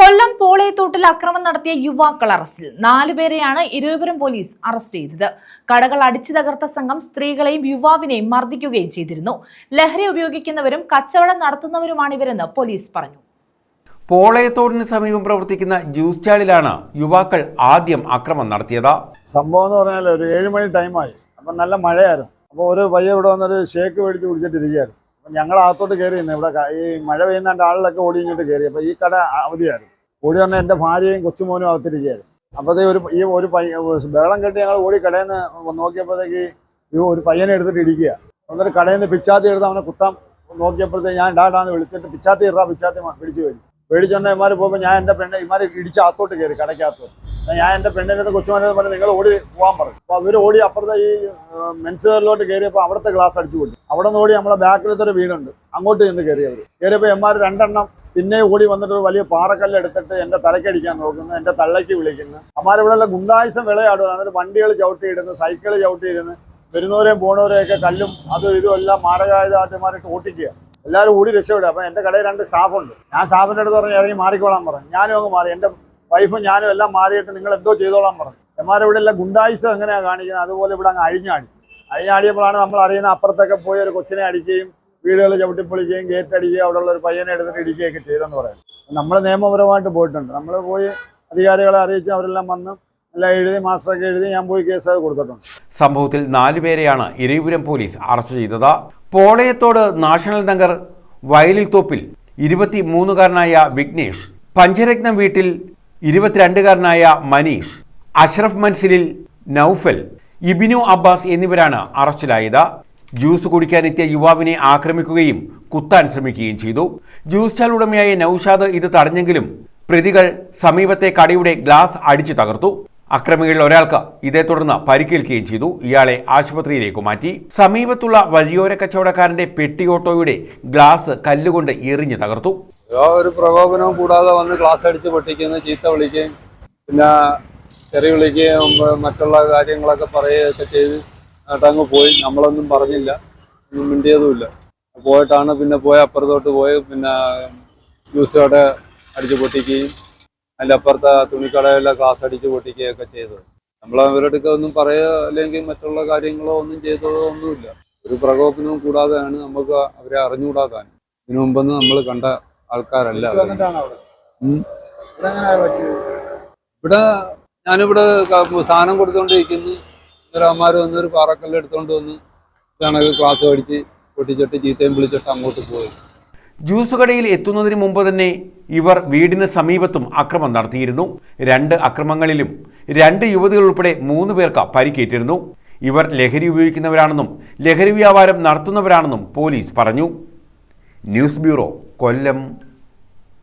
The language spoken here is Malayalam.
കൊല്ലം പോളയത്തോട്ടിൽ അക്രമം നടത്തിയ യുവാക്കൾ അറസ്റ്റിൽ 4 പേരെയാണ് ഇരുവരും പോലീസ് അറസ്റ്റ് ചെയ്തത്. കടകൾ അടിച്ചു തകർത്ത സംഘം സ്ത്രീകളെയും യുവാവിനെയും മർദ്ദിക്കുകയും ചെയ്തിരുന്നു. ലഹരി ഉപയോഗിക്കുന്നവരും കച്ചവടം നടത്തുന്നവരുമാണ് ഇവരെന്ന് പോലീസ് പറഞ്ഞു. പോളയത്തോടിന് സമീപം പ്രവർത്തിക്കുന്ന ജ്യൂസ് സ്റ്റാളിലാണ് യുവാക്കൾ ആദ്യം അക്രമം നടത്തിയത്. സംഭവം എന്ന് പറഞ്ഞാൽ ഒരു 7 മണി ടൈമായി. അപ്പം നല്ല മഴയായിരുന്നു. അപ്പോൾ ഒരു പയ്യ ഇവിടെ വന്നൊരു ഷേക്ക് മേടിച്ച് കുടിച്ചിട്ടിരിക്കുകയായിരുന്നു. അപ്പം ഞങ്ങൾ അകത്തോട്ട് കയറിയിരുന്നു. ഇവിടെ ഈ മഴ പെയ്യുന്നതിൻ്റെ ആളിലൊക്കെ ഓടി ഇങ്ങോട്ട് കയറി. അപ്പോൾ ഈ കട അവധിയായിരുന്നു. ഓടി വന്നാൽ എൻ്റെ ഭാര്യയും കൊച്ചുമോനും അകത്തിരിക്കുകയായിരുന്നു. അപ്പോഴത്തേ ഒരു ബഹളം കെട്ടി ഞങ്ങൾ ഓടി കടയിൽ നിന്ന് നോക്കിയപ്പോഴത്തേക്ക് ഒരു പയ്യനെ എടുത്തിട്ട് ഇടിക്കുക. എന്നിട്ട് കടയിൽ നിന്ന് പിച്ചാത്തി എടുത്ത് അവനെ കുത്താൻ നോക്കിയപ്പോഴത്തേക്ക് ഞാൻ ഡാന്ന് വിളിച്ചിട്ട് പിച്ചാത്തി പിടിച്ച് പേടിച്ചോണ്ട് ഇമാർ പോകുമ്പോൾ ഞാൻ എൻ്റെ പെണ്ണെ ഇമാരെ ഇടിച്ച് അകത്തോട്ട് കയറി കടയ്ക്കകത്തോട്ട്. ഞാൻ എൻ്റെ പെണ്ണിൻ്റെ കൊച്ചുമോനെ പറഞ്ഞ് നിങ്ങൾ ഓടി പോകാൻ പറഞ്ഞു. അപ്പോൾ അവർ ഓടി അപ്പുറത്തെ ഈ മെൻസ് വെയറിലോട്ട് കയറിയപ്പോൾ അവിടുത്തെ ഗ്ലാസ് അടിച്ചു പൊട്ടി. അവിടെ നിന്ന് ഓടി നമ്മളെ ബാക്കിലത്തെ ഒരു വീടുണ്ട്, അങ്ങോട്ട് ചെന്ന് കയറിയപ്പോൾ എമാർ 2 പിന്നെ ഓടി വന്നിട്ട് ഒരു വലിയ പാറക്കല്ല് എടുത്തിട്ട് എൻ്റെ തലക്കടിക്കാൻ നോക്കുന്നു, എൻ്റെ തള്ളയ്ക്ക് വിളിക്കുന്നു. അമ്മാരിവിടെ ഗുണ്ടായുസം വിളയാടുക. എന്നിട്ട് വണ്ടികൾ ചവിട്ടിയിടുന്നു, സൈക്കിൾ ചവിട്ടിയിരുന്ന് വരുന്നവരെയും പോണവരെയൊക്കെ കല്ലും അതും ഇതും എല്ലാം മാരകായുധമായിട്ട് ഓട്ടിക്കുക. എല്ലാവരും ഓടി രക്ഷപ്പെടുക. അപ്പം എൻ്റെ കടയിൽ 2 സ്റ്റാഫുണ്ട്. ഞാൻ സ്റ്റാഫിൻ്റെ അടുത്ത് പറഞ്ഞ് ഇറങ്ങി മാറിക്കോളാൻ പറഞ്ഞു. ഞാനും അങ്ങ് മാറി. എൻ്റെ വൈഫും ഞാനും എല്ലാം മാറിയിട്ട് നിങ്ങൾ എന്തോ ചെയ്തോളാൻ പറഞ്ഞു. എമാരിവിടെ എല്ലാം ഗുണ്ടായുസം എങ്ങനെയാണ് കാണിക്കുന്നത് അതുപോലെ ഇവിടെ അങ്ങ് അഴിഞ്ഞാടിയപ്പോഴാണ് നമ്മൾ അറിയുന്ന അപ്പുറത്തൊക്കെ പോയി ഒരു കൊച്ചിനെ അടിക്കുകയും വീടുകൾ ചവിട്ടിപ്പൊളിക്കുകയും ഗേറ്റ് അടിക്കുകയും അവിടെയുള്ള ഒരു പയ്യനെ എടുത്തിട്ട് ഇടിക്കുകയൊക്കെ ചെയ്തെന്ന് പറയാം. നമ്മൾ നിയമപരമായിട്ട് പോയിട്ടുണ്ട്. നമ്മൾ പോയി അധികാരികളെ അറിയിച്ച് അവരെല്ലാം വന്ന് എല്ലാം എഴുതി മാസ്റ്ററൊക്കെ എഴുതി ഞാൻ പോയി കേസൊക്കെ കൊടുത്തിട്ടുണ്ട്. സംഭവത്തിൽ 4 പേരെയാണ് ഇരവിപുരം പോലീസ് അറസ്റ്റ് ചെയ്തത്. പോളയത്തോട് നാഷണൽ നഗർ വയലിൽ തോപ്പിൽ 23-കാരനായ വിഘ്നേഷ്, പഞ്ചരത്നം വീട്ടിൽ 22-കാരനായ മനീഷ്, അഷ്റഫ് മൻസിലിൽ നൌഫൽ, ഇബിനു അബ്ബാസ് എന്നിവരാണ് അറസ്റ്റിലായത്. ജ്യൂസ് കുടിക്കാനെത്തിയ യുവാവിനെ ആക്രമിക്കുകയും കുത്താൻ ശ്രമിക്കുകയും ചെയ്തു. ജ്യൂസ് സ്റ്റാൾ ഉടമയായ നൌഷാദ് ഇത് തടഞ്ഞെങ്കിലും പ്രതികൾ സമീപത്തെ കടയുടെ ഗ്ലാസ് അടിച്ചു തകർത്തു. അക്രമികളിൽ ഒരാൾക്ക് ഇതേ തുടർന്ന് പരിക്കേൽക്കുകയും ചെയ്തു. ഇയാളെ ആശുപത്രിയിലേക്ക് മാറ്റി. സമീപത്തുള്ള വഴിയോര കച്ചവടക്കാരന്റെ പെട്ടി ഓട്ടോയുടെ ഗ്ലാസ് കല്ലുകൊണ്ട് എറിഞ്ഞു തകർത്തു. ഒരു പ്രകോപനവും കൂടാതെ വന്ന് ഗ്ലാസ് അടിച്ച് പൊട്ടിക്കുന്നു, ചീത്ത വിളിക്കുകയും പിന്നെ തെറി വിളിക്കുകയും മറ്റുള്ള കാര്യങ്ങളൊക്കെ പറയുകയൊക്കെ ചെയ്ത് അങ്ങ് പോയി. നമ്മളൊന്നും പറഞ്ഞില്ല, ഒന്നും മിണ്ടിയതുമില്ല. പോയിട്ടാണ് പിന്നെ അപ്പുറത്തോട്ട് പോയി പിന്നെ ജ്യൂസ് കട അടിച്ച് പൊട്ടിക്കുകയും അതിൻ്റെ അപ്പുറത്തെ തുണിക്കടയിലെ ഗ്ലാസ് അടിച്ച് പൊട്ടിക്കുകയൊക്കെ ചെയ്തത്. നമ്മൾ അവരുടെ ഒന്നും പറയുക അല്ലെങ്കിൽ മറ്റുള്ള കാര്യങ്ങളോ ഒന്നും ചെയ്തതോ ഒന്നുമില്ല. ഒരു പ്രകോപനവും കൂടാതെയാണ് നമുക്ക് അവരെ അറിഞ്ഞുകൂടാക്കാൻ. ഇതിനു മുമ്പൊന്നും നമ്മൾ കണ്ട ആൾക്കാരല്ല. ഇവിടെ ഞാനിവിടെ സാധനം കൊടുത്തുകൊണ്ടിരിക്കുന്നു. ഒരമ്മമാർ വന്നൊരു പാറക്കല്ല് എടുത്തുകൊണ്ട് വന്ന് ഇതാണ് ഗ്ലാസ് അടിച്ച് പൊട്ടിച്ചിട്ട് ചീത്തയും വിളിച്ചിട്ട് അങ്ങോട്ട് പോയി. ജ്യൂസ് കടയിൽ എത്തുന്നതിന് മുമ്പ് തന്നെ ഇവർ വീടിന് സമീപത്തും അക്രമം നടത്തിയിരുന്നു. 2 അക്രമങ്ങളിലും 2 യുവതികൾ ഉൾപ്പെടെ 3 പേർക്ക് പരിക്കേറ്റിരുന്നു. ഇവർ ലഹരി ഉപയോഗിക്കുന്നവരാണെന്നും ലഹരി വ്യാപാരം നടത്തുന്നവരാണെന്നും പോലീസ് പറഞ്ഞു. ന്യൂസ് ബ്യൂറോ, കൊല്ലം.